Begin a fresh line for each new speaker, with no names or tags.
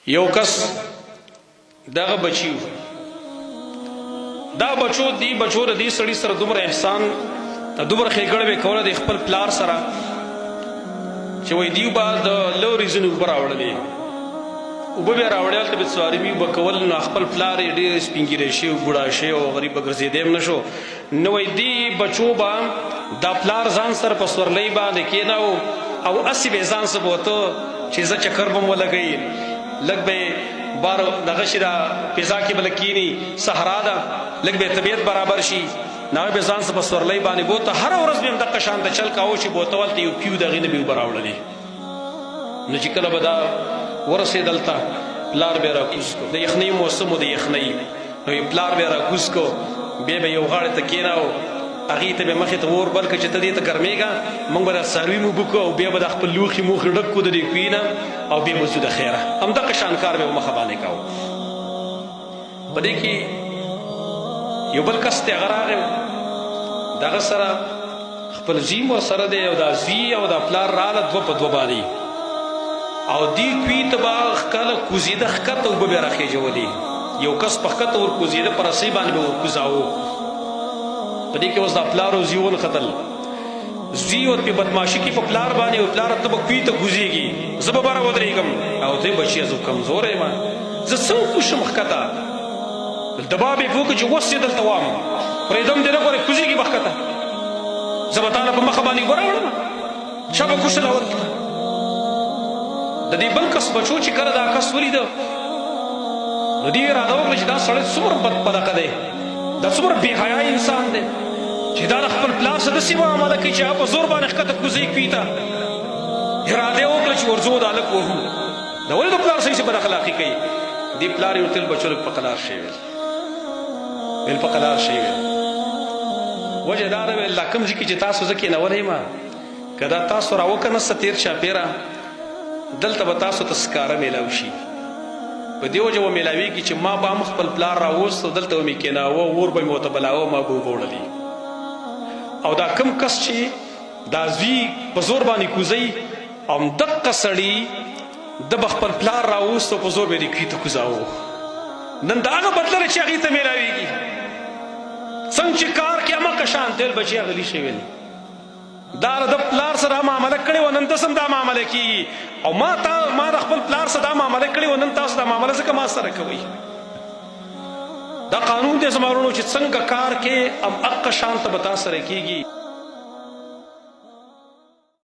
یو کس دغه بچیو دا بچو دی بچو د دې سړي سره دومره احسان دومره ښېګڼه به کوله د خپل پلار سره چې وایي دیو به د لورې ځینې اوبه راوړلې اوبه به یې راوړې هلته به سواري وي اوبه کول نو خپل پلار یې ډېر سپین ږیری شوی بوډا شوی او غریب به ګرځېدی هم نه شو نو وایي دې بچو به دا پلار ځان سره په سورلۍ باندې کېناو او هسې به یې ځان سره به وته چې زه چکر به م ولګوي لږ به یې بار دغه شي دا فضا کې به لږ کښېني صحرا ده لږ به یې طبیعت برابر شي نو به ځان سره په سورلۍ باندې بوته هره ورځ به یې همدغه شانته چل کاوه چې بوته هلته یو پیو د هغې نه به یې اوبه راوړلې نو چې کله به دا ورسېدل ته پلار به یې راکوز کو د یخنۍ موسم و د یخنۍ نو پلار به یې راکوز کو بیا به یو غاړې ته کېناو هغې ته به یې مخې ته اور بل کړه چې ته دې ته ګرمېږه موږ به دا څاروي مو اوبه کړو او بیا به دا خپل لوښي موښي ډک کړو د دې کوهي نه او بیا به ځو د خیره همدغه شان کار به یې مخه باندې کوو په دې کې یو بل کس دی هغه راغی دغه سره خپل زوی م ورسره دی او دا زوی او دا پلار راله دوه په دوه باندې او دې کوهي ته به کله کوزېده ښکته اوبه به یې راخېژولې یو کس په ښکته ورکوزېده په رسۍ باندې به ورکوزاوه په دې کې اوس دا پلار او زوی ونښتل زوی ورپې بدماشي کوي په پلار باندې او پلار ته به کوهي ته کوزېږي زه به بره ودرېږم او ته بچیه زه کمزوری یم زه څنګه کوشم ښکته دبا به یې په وکړه چې اوس یې دلته وام پرېږدم دې نه ګورې کوزېږي به ښکته زه به تا له په مخه باندې اوبه راوړم چا به کوشله ورکړه د دې بل کس بچو چې کله دا کس ولیده نو دې اراده وکړه چې دا سړی څومره بدپلقه دی دا څومره بې حیا انسان دی چې دا د خپل پلار سره داسې معامله کوي چې هغه په زور باندې ښکته کوزوي کوي ته اراده یې وکړه چې ورځو دا هلک وهو دا ولې د پلار سړي چې بد اخلاقي کوي دې پلار یې ورته ویل بچو لږ په قلار شی ویل ویل په قلار شی ویل وجه دا ده ویل دا کوم ځای کې چې تاسو زه کېنولی یم که دا تاسو راوکنسته تېر چاپېره دلته به تاسو ته سکاره میلاو شي په دې وجه به میلاویږي چې ما به هم خپل پلار راوست او دلته به مې کېناوه اور به مې ورته بلاوه ما به اوبه وړلي او دا کم کس چې دا زوی په زور باندې کوزوي او همدقه سړي ده به خپل پلار راوست او په زور به یې کوهي ته کوزاوه نن د هغه بدله چې هغې ته میلاویږي څنګه چې کار کې همغه شان تل بچي غلی شوي دا د پلار سره معامله کړې وه نن داسې هم دا معامله کېږي او ما د خپل پلار سره دا معامله کړې وه نن تاسو دا معامله ځکه ما سره کوئ دا قانون دی زما ورونو چې څنګه کار کې همغه شان ته به تا سره کېږي